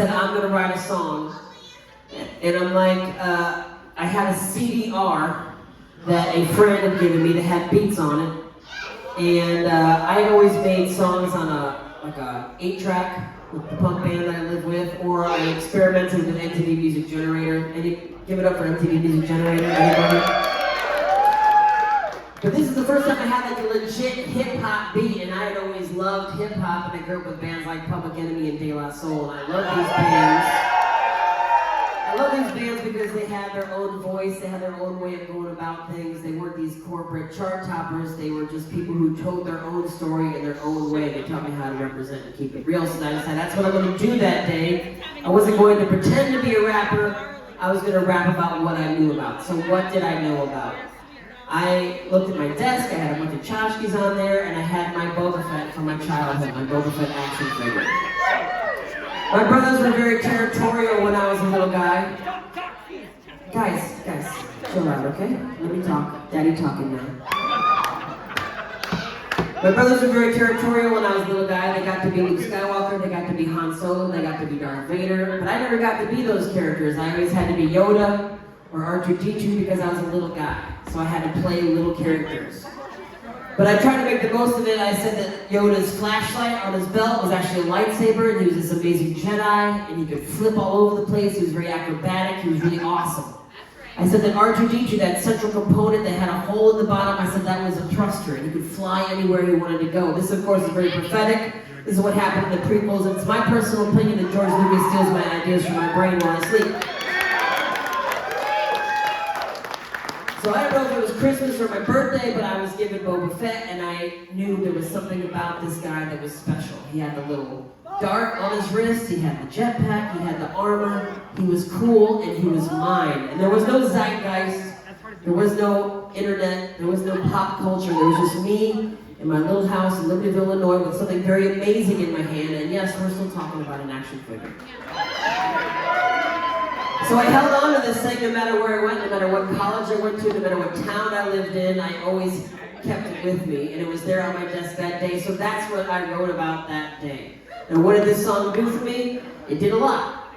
said, I'm going to write a song. And I'm like, I had a CDR that a friend had given me that had beats on it. And I had always made songs on a 8-track with the punk band that I live with, or I experimented with MTV Music Generator. And you give it up for MTV Music Generator, anybody? But this is the first time I had like a legit hip-hop beat, and I had always loved hip-hop, and I grew up with bands like Public Enemy and De La Soul, and I love these bands. I love these bands because they had their own voice, they had their own way of going about things. They weren't these corporate chart toppers, they were just people who told their own story in their own way. They taught me how to represent and keep it real, so I decided that's what I'm going to do that day. I wasn't going to pretend to be a rapper, I was going to rap about what I knew about. So what did I know about? I looked at my desk, I had a bunch of tchotchkes on there, and I had my Boba Fett from my childhood, my Boba Fett action figure. My brothers were very territorial when I was a little guy. Guys, chill out, okay? Let me talk. Daddy talking now. My brothers were very territorial when I was a little guy. They got to be Luke Skywalker, they got to be Han Solo, they got to be Darth Vader, but I never got to be those characters. I always had to be Yoda or R2-D2 because I was a little guy. So I had to play little characters. But I tried to make the most of it. I said that Yoda's flashlight on his belt was actually a lightsaber, and he was this amazing Jedi, and he could flip all over the place. He was very acrobatic. He was really awesome. I said that R2-D2, that central component that had a hole in the bottom, I said that was a thruster, and he could fly anywhere he wanted to go. This, of course, is very prophetic. This is what happened in the prequels, and it's my personal opinion that George Lucas steals my ideas from my brain while I sleep. So I don't know if it was Christmas or my birthday, but I was given Boba Fett, and I knew there was something about this guy that was special. He had the little dart on his wrist, he had the jetpack, he had the armor, he was cool, and he was mine. And there was no zeitgeist, there was no internet, there was no pop culture, there was just me in my little house in Libertyville, Illinois with something very amazing in my hand, and yes, we're still talking about an action figure. So I held on to this thing no matter where I went, no matter what college I went to, no matter what town I lived in, I always kept it with me, and it was there on my desk that day, so that's what I wrote about that day. And what did this song do for me? It did a lot.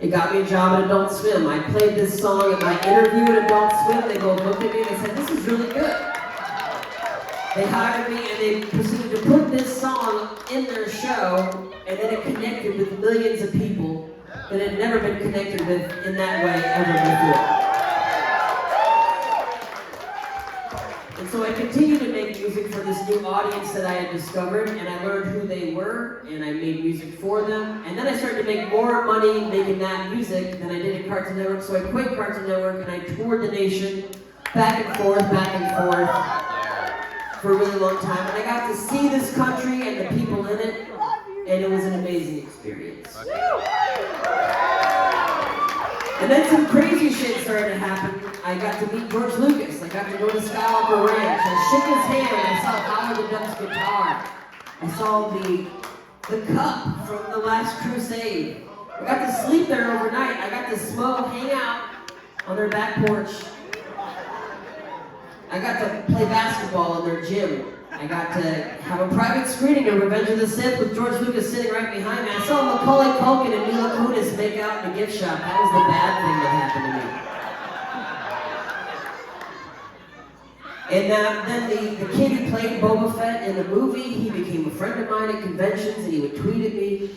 It got me a job at Adult Swim. I played this song at my interview at Adult Swim. They both looked at me and they said, this is really good. They hired me and they proceeded to put this song in their show, and then it connected with millions of people that had never been connected with in that way ever before. And so I continued to make music for this new audience that I had discovered, and I learned who they were, and I made music for them. And then I started to make more money making that music than I did at Cartoon Network, so I quit Cartoon Network and I toured the nation back and forth for a really long time. And I got to see this country and the people in it, and it was an amazing experience. And then some crazy shit started to happen. I got to meet George Lucas. I got to go to Skywalker Ranch. I shook his hand. I saw Howard the Duck's guitar. I saw the cup from The Last Crusade. I got to sleep there overnight. I got to smoke, hang out on their back porch. I got to play basketball in their gym. I got to have a private screening of Revenge of the Sith with George Lucas sitting right behind me. I saw Macaulay Culkin and Mila Kunis make out in the gift shop. That was the bad thing that happened to me. And then the kid who played Boba Fett in the movie, he became a friend of mine at conventions, and he would tweet at me.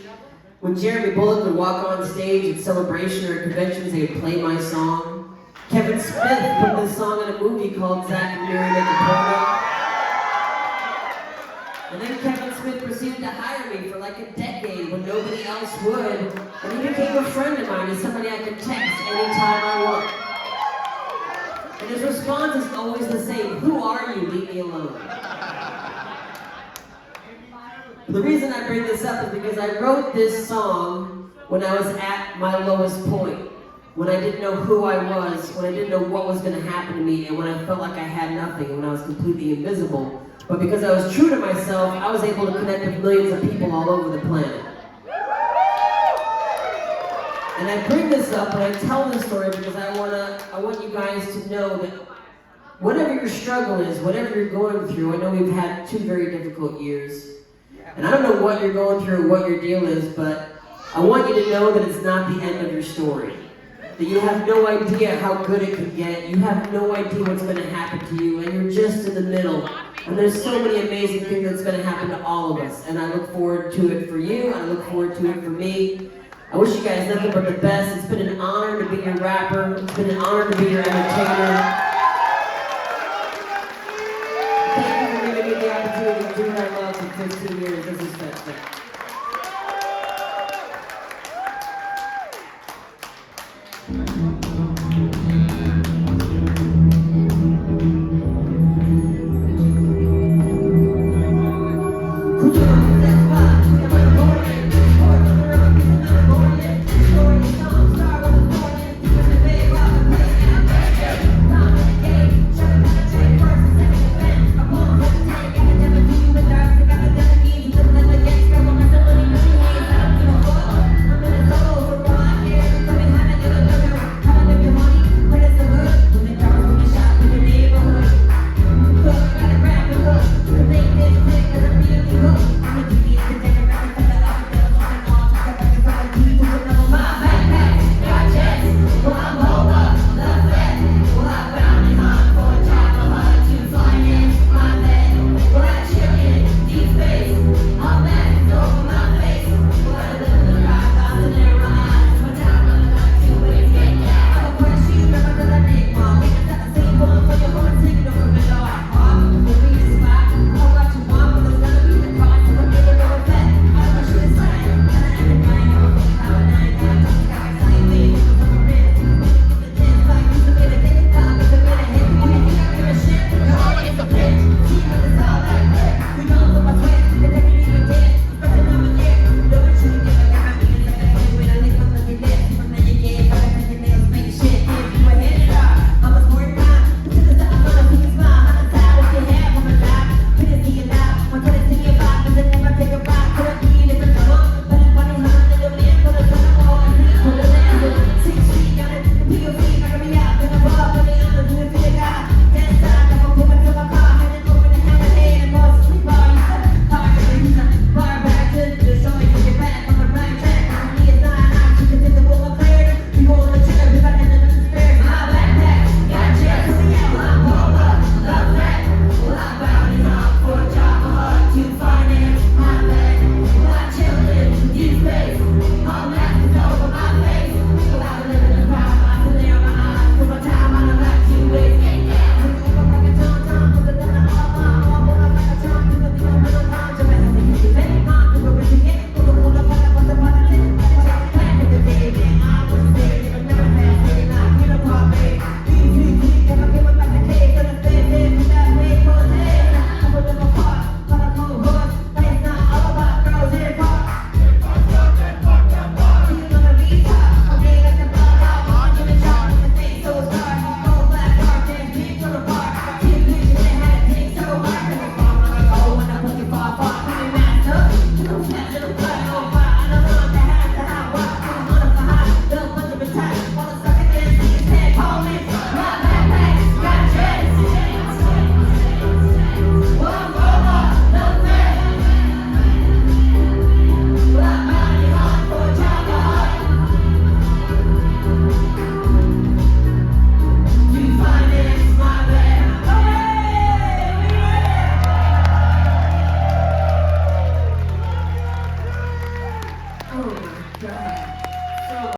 When Jeremy Bullock would walk on stage at Celebration or at conventions, they would play my song. Kevin Smith put this song in a movie called Zack and Miri Make a Porno. And then Kevin Smith proceeded to hire me for like a decade when nobody else would. And he became a friend of mine. He's somebody I could text anytime I want. And his response is always the same. Who are you? Leave me alone. The reason I bring this up is because I wrote this song when I was at my lowest point. When I didn't know who I was, when I didn't know what was going to happen to me, and when I felt like I had nothing, and when I was completely invisible. But because I was true to myself, I was able to connect with millions of people all over the planet. And I bring this up and I tell this story because I want you guys to know that whatever your struggle is, whatever you're going through, I know we've had 2 very difficult years. And I don't know what you're going through or what your deal is, but I want you to know that it's not the end of your story. That you have no idea how good it could get. You have no idea what's going to happen to you, and you're just in the middle. And there's so many amazing things that's going to happen to all of us. And I look forward to it for you, and I look forward to it for me. I wish you guys nothing but the best. It's been an honor to be your rapper. It's been an honor to be your entertainer. Thank you for giving me the opportunity to do what I love for 15 years. This is Fettes.